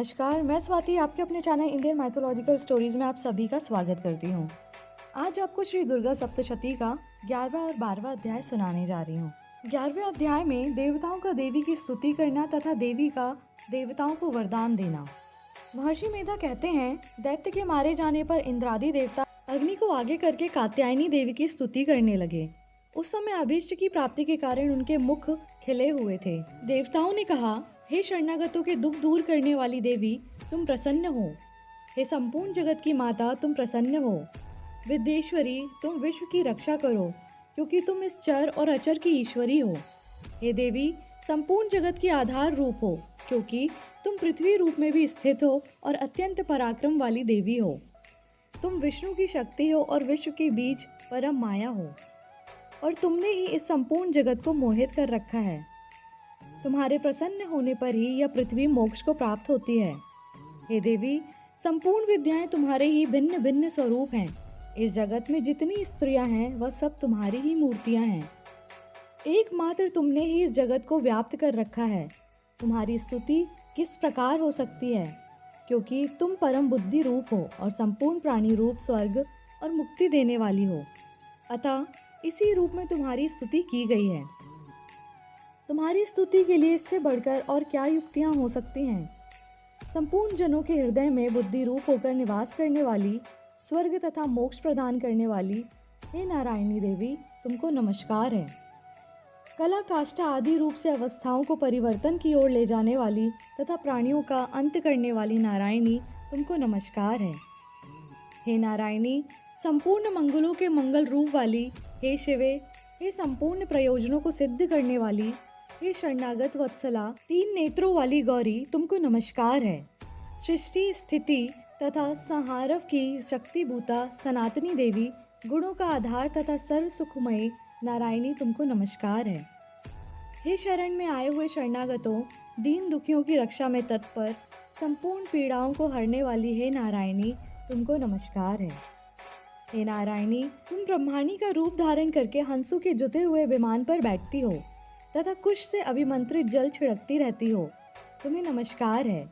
नमस्कार, मैं स्वाति आपके अपने चैनल इंडियन माइथोलॉजिकल स्टोरीज में आप सभी का स्वागत करती हूँ। आज आपको श्री दुर्गा सप्तशती का 11वां और 12वां अध्याय सुनाने जा रही हूँ। 11वें अध्याय में देवताओं का देवी की स्तुति करना तथा देवी का देवताओं को वरदान देना। महर्षि मेधा कहते हैं, दैत्य के मारे जाने पर इंद्रादि देवता अग्नि को आगे करके कात्यायनी देवी की स्तुति करने लगे। उस समय अभीष्ट की प्राप्ति के कारण उनके मुख खिले हुए थे। देवताओं ने कहा, हे शरणागतों के दुख दूर करने वाली देवी, तुम प्रसन्न हो। हे संपूर्ण जगत की माता, तुम प्रसन्न हो। विद्येश्वरी, तुम विश्व की रक्षा करो, क्योंकि तुम इस चर और अचर की ईश्वरी हो। हे देवी, संपूर्ण जगत की आधार रूप हो, क्योंकि तुम पृथ्वी रूप में भी स्थित हो और अत्यंत पराक्रम वाली देवी हो। तुम विष्णु की शक्ति हो और विश्व के बीच परम माया हो, और तुमने ही इस संपूर्ण जगत को मोहित कर रखा है। तुम्हारे प्रसन्न होने पर ही यह पृथ्वी मोक्ष को प्राप्त होती है। हे देवी, संपूर्ण विद्याएं तुम्हारे ही भिन्न भिन्न स्वरूप हैं। इस जगत में जितनी स्त्रियां हैं वह सब तुम्हारी ही मूर्तियां हैं। एकमात्र तुमने ही इस जगत को व्याप्त कर रखा है। तुम्हारी स्तुति किस प्रकार हो सकती है, क्योंकि तुम परम बुद्धि रूप हो और संपूर्ण प्राणी रूप स्वर्ग और मुक्ति देने वाली हो। अतः इसी रूप में तुम्हारी स्तुति की गई है। तुम्हारी स्तुति के लिए इससे बढ़कर और क्या युक्तियां हो सकती हैं। संपूर्ण जनों के हृदय में बुद्धि रूप होकर निवास करने वाली, स्वर्ग तथा मोक्ष प्रदान करने वाली, हे नारायणी देवी, तुमको नमस्कार है। कला काष्ठा आदि रूप से अवस्थाओं को परिवर्तन की ओर ले जाने वाली तथा प्राणियों का अंत करने वाली नारायणी, तुमको नमस्कार है। हे नारायणी, संपूर्ण मंगलों के मंगल रूप वाली, हे शिवे, हे संपूर्ण प्रयोजनों को सिद्ध करने वाली, हे शरणागत वत्सला, 3 नेत्रों वाली गौरी, तुमको नमस्कार है। सृष्टि स्थिति तथा संहारव की शक्तिभूता सनातनी देवी, गुणों का आधार तथा सर्व सुखमयी नारायणी, तुमको नमस्कार है। हे शरण में आए हुए शरणागतों, दीन दुखियों की रक्षा में तत्पर, संपूर्ण पीड़ाओं को हरने वाली हे नारायणी, तुमको नमस्कार है। हे नारायणी, तुम ब्रह्माणी का रूप धारण करके हंसों के जुते हुए विमान पर बैठती हो तथा कुश से अभिमंत्रित जल छिड़कती रहती हो, तुम्हें नमस्कार है।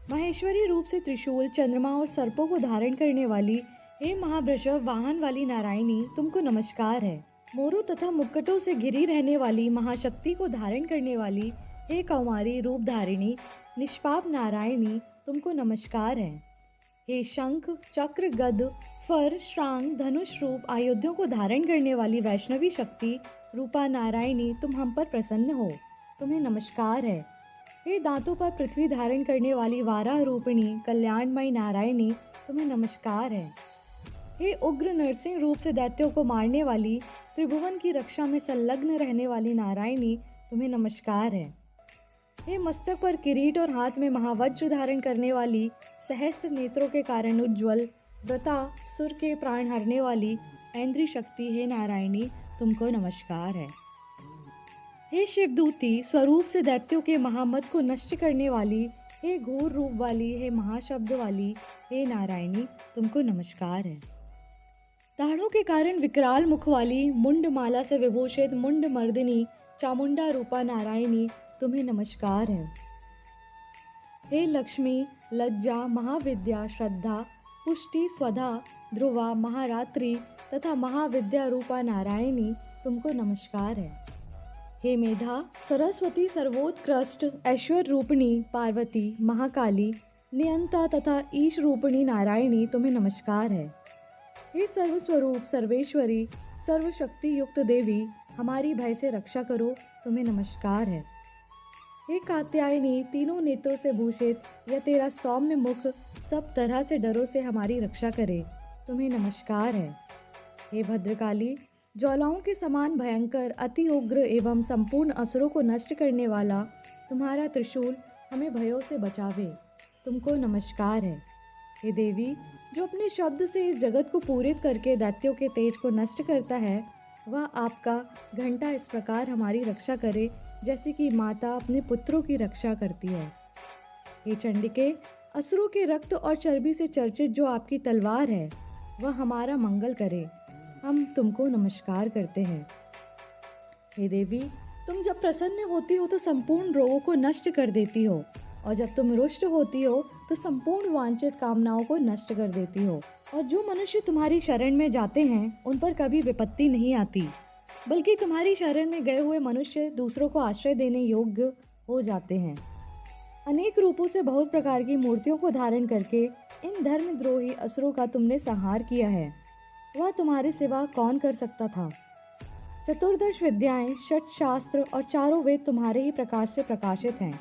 महेश्वरी रूप से त्रिशूल, चंद्रमा और सर्पों को धारण करने वाली, हे महावृषभ वाहन वाली नारायणी, तुमको नमस्कार है। मोरों तथा मुक्कटों से घिरी रहने वाली, महाशक्ति को धारण करने वाली, हे कौमारी रूप धारिणी निष्पाप नारायणी, तुमको नमस्कार है। हे शंख चक्र गद फर श्रांग धनुष रूप आयुधों को धारण करने वाली वैष्णवी शक्ति रूपा नारायणी, तुम हम पर प्रसन्न हो, तुम्हें नमस्कार है। हे दांतों पर पृथ्वी धारण करने वाली वाराह रूपिणी कल्याणमयी नारायणी, तुम्हें नमस्कार है। हे उग्र नरसिंह रूप से दैत्यों को मारने वाली, त्रिभुवन की रक्षा में संलग्न रहने वाली नारायणी, तुम्हें नमस्कार है। हे मस्तक पर किरीट और हाथ में महावज्र धारण करने वाली, सहस्त्र नेत्रों के कारण उज्ज्वल, व्रता सुर के प्राण हरने वाली ऐन्द्री शक्ति, हे नारायणी, तुमको नमस्कार है। हे शिवदूती स्वरूप से दैत्यों के महामद को नष्ट करने वाली, हे घोर रूप वाली, हे महाशब्द वाली, हे नारायणी, तुमको नमस्कार है। दाढ़ों के कारण विकराल मुख वाली, मुंड माला से विभूषित मुंड मर्दिनी चामुंडा रूपा नारायणी, तुम्हें नमस्कार है। हे लक्ष्मी लज्जा महाविद्या श्रद्धा पुष्टि स्वधा ध्रुवा महारात्रि तथा महाविद्या रूपा नारायणी, तुमको नमस्कार है। हे मेधा सरस्वती सर्वोत्कृष्ट ऐश्वर्य रूपिणी पार्वती महाकाली नियंता तथा ईश रूपिणी नारायणी, तुम्हें नमस्कार है। हे सर्वस्वरूप सर्वेश्वरी सर्वशक्ति युक्त देवी, हमारी भय से रक्षा करो, तुम्हें नमस्कार है। हे कात्यायनी तीनों नेत्रों से भूषित, यह तेरा सौम्य मुख सब तरह से डरों से हमारी रक्षा करे, तुम्हें नमस्कार है। हे भद्रकाली ज्वालाओं के समान भयंकर अति उग्र एवं संपूर्ण असुरों को नष्ट करने वाला, तुम्हारा त्रिशूल हमें भयों से बचावे, तुमको नमस्कार है। हे देवी, जो अपने शब्द से इस जगत को पूरित करके दैत्यों के तेज को नष्ट करता है, वह आपका घंटा इस प्रकार हमारी रक्षा करे जैसे कि माता अपने पुत्रों की रक्षा करती है। हे चंडिके, असुरों के रक्त और चर्बी से चर्चित जो आपकी तलवार है, वह हमारा मंगल करे, हम तुमको नमस्कार करते हैं। हे देवी, तुम जब प्रसन्न होती हो तो संपूर्ण रोगों को नष्ट कर देती हो और जब तुम रुष्ट होती हो तो संपूर्ण वांछित कामनाओं को नष्ट कर देती हो। और जो मनुष्य तुम्हारी शरण में जाते हैं उन पर कभी विपत्ति नहीं आती, बल्कि तुम्हारी शरण में गए हुए मनुष्य दूसरों को आश्रय देने योग्य हो जाते हैं। अनेक रूपों से बहुत प्रकार की मूर्तियों को धारण करके इन धर्मद्रोही असुरों का तुमने संहार किया है। वह तुम्हारे सिवा कौन कर सकता था? चतुर्दश विद्याएं, षट शास्त्र और चारों वेद तुम्हारे ही प्रकाश से प्रकाशित हैं।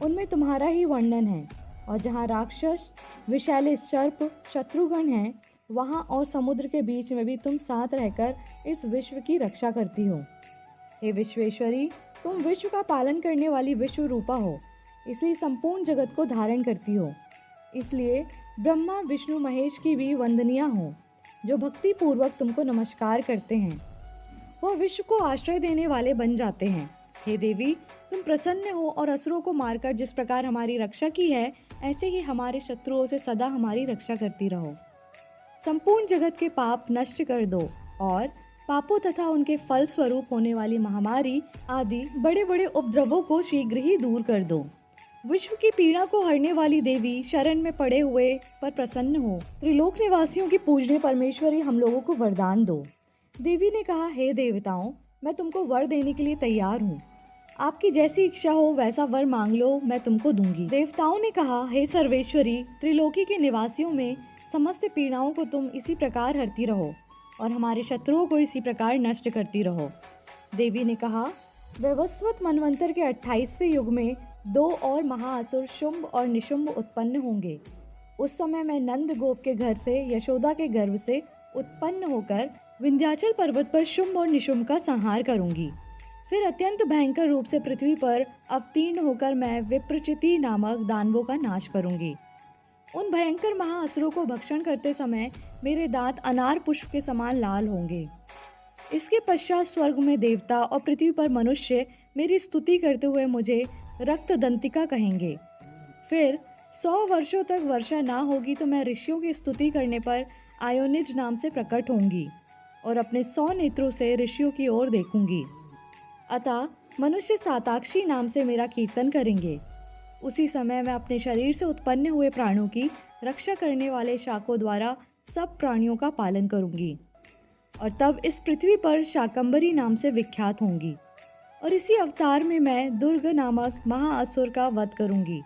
उनमें तुम्हारा ही वर्णन है। और जहाँ राक्षस, विषैले सर्प, शत्रुगण हैं, वहाँ और समुद्र के बीच में भी तुम साथ रहकर इस विश्व की रक्षा करती हो। हे विश्वेश्वरी, तुम विश्व का पालन करने वाली विश्व रूपा हो, इसलिए संपूर्ण जगत को धारण करती हो। इसलिए ब्रह्मा, विष्णु, महेश की भी वंदनिया हो, जो भक्ति पूर्वक तुमको नमस्कार करते हैं। वह विश्व को आश्रय देने वाले बन जाते हैं। हे देवी, तुम प्रसन्न हो और असुरों को मारकर जिस प्रकार हमारी रक्षा की है, ऐसे ही हमारे शत्रुओं से सदा हमारी रक्षा करती रहो। संपूर्ण जगत के पाप नष्ट कर दो और पापों तथा उनके फल स्वरूप होने वाली महामारी आदि बड़े बड़े उपद्रवों को शीघ्र ही दूर कर दो। विश्व की पीड़ा को हरने वाली देवी, शरण में पड़े हुए पर प्रसन्न हो। त्रिलोक निवासियों की पूजने परमेश्वरी, हम लोगों को वरदान दो। देवी ने कहा, हे देवताओं, मैं तुमको वर देने के लिए तैयार हूँ। आपकी जैसी इच्छा हो वैसा वर मांग लो, मैं तुमको दूंगी। देवताओं ने कहा, हे सर्वेश्वरी, त्रिलोकी के निवासियों में समस्त पीड़ाओं को तुम इसी प्रकार हरती रहो और हमारे शत्रुओं को इसी प्रकार नष्ट करती रहो। देवी ने कहा, वैवस्वत मनवंतर के 28वें युग में 2 और महाअसुर शुंभ और निशुंभ उत्पन्न होंगे। उस समय मैं नंद गोप के घर से, यशोदा के गर्भ से उत्पन्न होकर विंध्याचल पर्वत पर शुंभ और निशुंभ का संहार करूंगी। फिर अत्यंत भयंकर रूप से पृथ्वी पर अवतीर्ण होकर मैं विप्रचिति नामक दानवों का नाश करूंगी। उन भयंकर महाअसुरों को भक्षण करते समय मेरे दांत अनार पुष्प के समान लाल होंगे। इसके पश्चात स्वर्ग में देवता और पृथ्वी पर मनुष्य मेरी स्तुति करते हुए मुझे रक्त दंतिका कहेंगे। फिर 100 वर्षों तक वर्षा ना होगी तो मैं ऋषियों की स्तुति करने पर आयोनिज नाम से प्रकट होंगी और अपने 100 नेत्रों से ऋषियों की ओर देखूंगी। अतः मनुष्य साताक्षी नाम से मेरा कीर्तन करेंगे। उसी समय मैं अपने शरीर से उत्पन्न हुए प्राणों की रक्षा करने वाले शाकों द्वारा सब प्राणियों का पालन करूंगी और तब इस पृथ्वी पर शाकंभरी नाम से विख्यात होंगी। और इसी अवतार में मैं दुर्ग नामक महाअसुर का वध करूंगी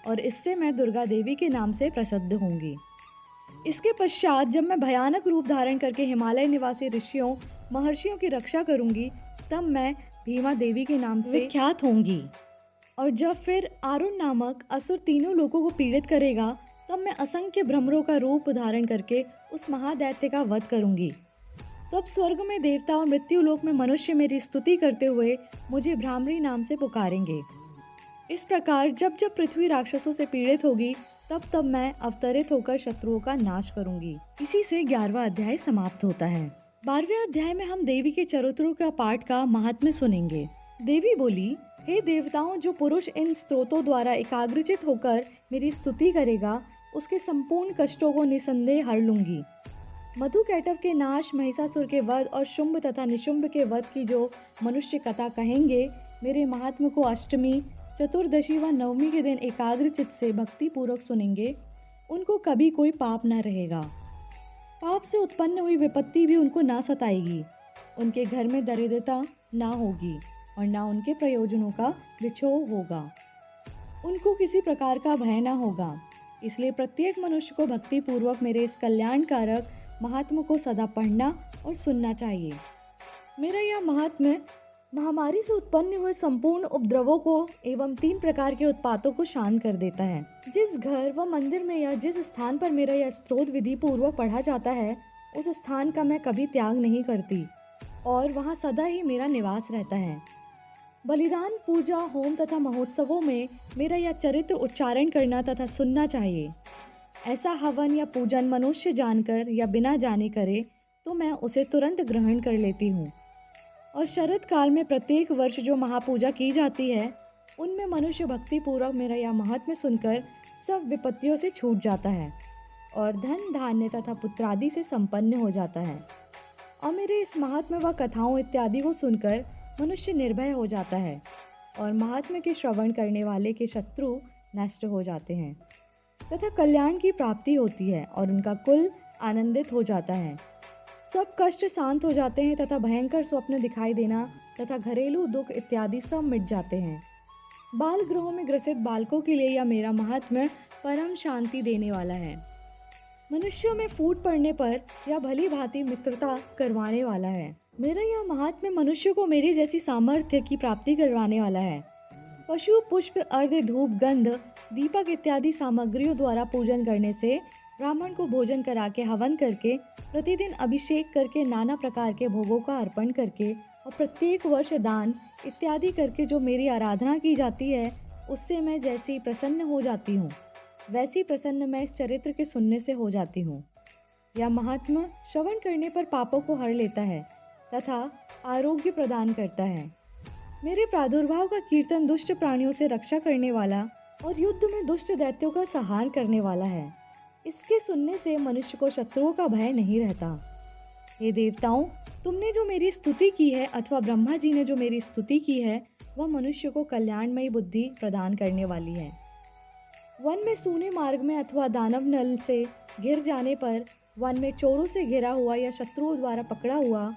और इससे मैं दुर्गा देवी के नाम से प्रसिद्ध होंगी। इसके पश्चात जब मैं भयानक रूप धारण करके हिमालय निवासी ऋषियों, महर्षियों की रक्षा करूंगी, तब मैं भीमा देवी के नाम से विख्यात होंगी। और जब फिर आरुण नामक असुर तीनों लोगों को पीड़ित करेगा, तब मैं असंख्य भ्रमरों का रूप धारण करके उस महादैत्य का वध करूंगी। तब स्वर्ग में देवता और मृत्यु लोक में मनुष्य मेरी स्तुति करते हुए मुझे भ्रामरी नाम से पुकारेंगे। इस प्रकार जब जब पृथ्वी राक्षसों से पीड़ित होगी, तब तब मैं अवतरित होकर शत्रुओं का नाश करूंगी। इसी से 11वां अध्याय समाप्त होता है। 12वें अध्याय में हम देवी के चरित्रों का पाठ का महात्म्य सुनेंगे। देवी बोली, हे देवताओं, जो पुरुष इन स्तोत्रों द्वारा एकाग्रचित होकर मेरी स्तुति करेगा, उसके संपूर्ण कष्टों को निसंदेह हर लूंगी। मधु कैटव के नाश, महिषासुर के वध और शुंभ तथा निशुंभ के वध की जो मनुष्य कथा कहेंगे, मेरे महात्म्य को अष्टमी, चतुर्दशी व नवमी के दिन एकाग्रचित से भक्ति पूर्वक सुनेंगे, उनको कभी कोई पाप न रहेगा। पाप से उत्पन्न हुई विपत्ति भी उनको ना सताएगी। उनके घर में दरिद्रता ना होगी और ना उनके प्रयोजनों का विक्षोभ होगा। उनको किसी प्रकार का भय ना होगा। इसलिए प्रत्येक मनुष्य को भक्ति पूर्वक मेरे इस कल्याणकारक महात्म्य को सदा पढ़ना और सुनना चाहिए। मेरा यह महात्म्य महामारी से उत्पन्न हुए संपूर्ण उपद्रवों को एवं 3 प्रकार के उत्पातों को शांत कर देता है। जिस घर व मंदिर में या जिस स्थान पर मेरा यह स्तोत्र विधि पूर्वक पढ़ा जाता है, उस स्थान का मैं कभी त्याग नहीं करती और वहाँ सदा ही मेरा निवास रहता है। बलिदान, पूजा, होम तथा महोत्सवों में मेरा यह चरित्र उच्चारण करना तथा सुनना चाहिए। ऐसा हवन या पूजन मनुष्य जानकर या बिना जाने करे तो मैं उसे तुरंत ग्रहण कर लेती हूँ। और शरद काल में प्रत्येक वर्ष जो महापूजा की जाती है, उनमें मनुष्य भक्ति पूर्वक मेरा यह महात्म्य सुनकर सब विपत्तियों से छूट जाता है और धन, धान्य तथा पुत्रादि से संपन्न हो जाता है। और मेरे इस महात्म्य व कथाओं इत्यादि को सुनकर मनुष्य निर्भय हो जाता है और महात्म्य के श्रवण करने वाले के शत्रु नष्ट हो जाते हैं तथा कल्याण की प्राप्ति होती है और उनका कुल आनंदित हो जाता है। सब कष्ट शांत हो जाते हैं तथा भयंकर स्वप्न दिखाई देना तथा घरेलू दुख इत्यादि सब मिट जाते हैं। बाल गृहों में ग्रसित बालकों के लिए यह मेरा महात्म्य परम शांति देने वाला है। मनुष्यों में फूट पड़ने पर यह भली भांति मित्रता करवाने वाला है। मेरा यह महात्म्य मनुष्य को मेरी जैसी सामर्थ्य की प्राप्ति करवाने वाला है। पशु पुष्प अर्घ्य धूप गंध दीपक इत्यादि सामग्रियों द्वारा पूजन करने से, ब्राह्मण को भोजन करा के हवन करके, प्रतिदिन अभिषेक करके, नाना प्रकार के भोगों का अर्पण करके और प्रत्येक वर्ष दान इत्यादि करके जो मेरी आराधना की जाती है, उससे मैं जैसी प्रसन्न हो जाती हूँ वैसी प्रसन्न मैं इस चरित्र के सुनने से हो जाती हूँ। यह महात्मा श्रवण करने पर पापों को हर लेता है तथा आरोग्य प्रदान करता है। मेरे प्रादुर्भाव का कीर्तन दुष्ट प्राणियों से रक्षा करने वाला और युद्ध में दुष्ट दैत्यों का संहार करने वाला है। इसके सुनने से मनुष्य को शत्रुओं का भय नहीं रहता। हे देवताओं, तुमने जो मेरी स्तुति की है अथवा ब्रह्मा जी ने जो मेरी स्तुति की है, वह मनुष्य को कल्याणमयी बुद्धि प्रदान करने वाली है। वन में सूने मार्ग में अथवा दानव नल से घिर जाने पर, वन में चोरों से घिरा हुआ या शत्रुओं द्वारा पकड़ा हुआ,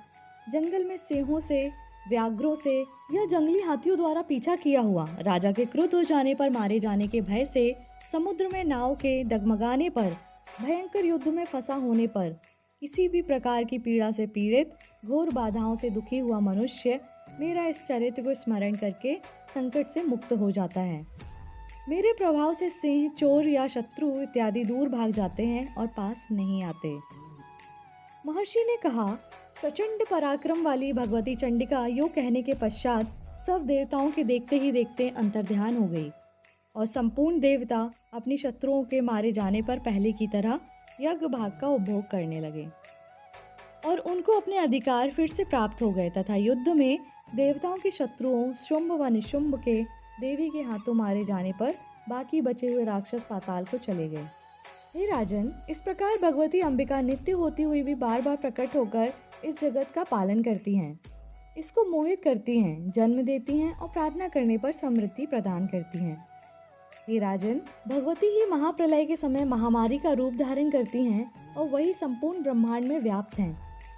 जंगल में सिंहों से, व्याघ्रों से या जंगली हाथियों द्वारा पीछा किया हुआ, राजा के क्रुद्ध हो जाने पर मारे जाने के भय से, समुद्र में नाव के डगमगाने पर, भयंकर युद्ध में फंसा होने पर, किसी भी प्रकार की पीड़ा से पीड़ित, घोर बाधाओं से दुखी हुआ मनुष्य मेरा इस चरित्र को स्मरण करके संकट से मुक्त हो जाता है। मेरे प्रभाव से सिंह, चोर या शत्रु इत्यादि दूर भाग जाते हैं और पास नहीं आते। महर्षि ने कहा, प्रचंड पराक्रम वाली भगवती चंडिका योग कहने के पश्चात सब देवताओं के देखते ही देखते अंतर्ध्यान हो गई और संपूर्ण देवता अपनी शत्रुओं के मारे जाने पर पहले की तरह यज्ञ भाग का उपभोग करने लगे और उनको अपने अधिकार फिर से प्राप्त हो गए तथा युद्ध में देवताओं के शत्रुओं शुंभ व निशुंभ के देवी के हाथों मारे जाने पर बाकी बचे हुए राक्षस पाताल को चले गए। हे राजन, इस प्रकार भगवती अंबिका नित्य होती हुई भी बार बार प्रकट होकर इस जगत का पालन करती हैं, इसको मोहित करती हैं, जन्म देती हैं और प्रार्थना करने पर समृद्धि प्रदान करती हैं। हे राजन, भगवती ही महाप्रलय के समय महामारी का रूप धारण करती हैं और वही संपूर्ण ब्रह्मांड में व्याप्त हैं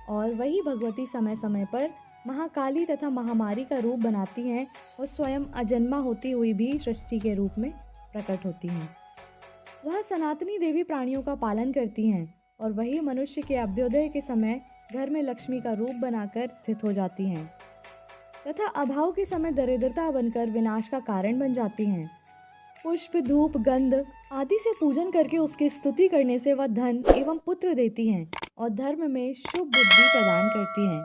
और वही भगवती समय समय पर महाकाली तथा महामारी का रूप बनाती हैं और स्वयं अजन्मा होती हुई भी सृष्टि के रूप में प्रकट होती हैं। वह सनातनी देवी प्राणियों का पालन करती हैं और वही मनुष्य के अभ्युदय के समय घर में लक्ष्मी का रूप बनाकर स्थित हो जाती हैं तथा अभाव के समय दरिद्रता बनकर विनाश का कारण बन जाती हैं। पुष्प, धूप, गंध आदि से पूजन करके उसकी स्तुति करने से वह धन एवं पुत्र देती हैं और धर्म में शुभ बुद्धि प्रदान करती हैं।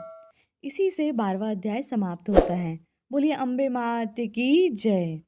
इसी से 12वां अध्याय समाप्त होता है। बोलिए अम्बे मात की जय।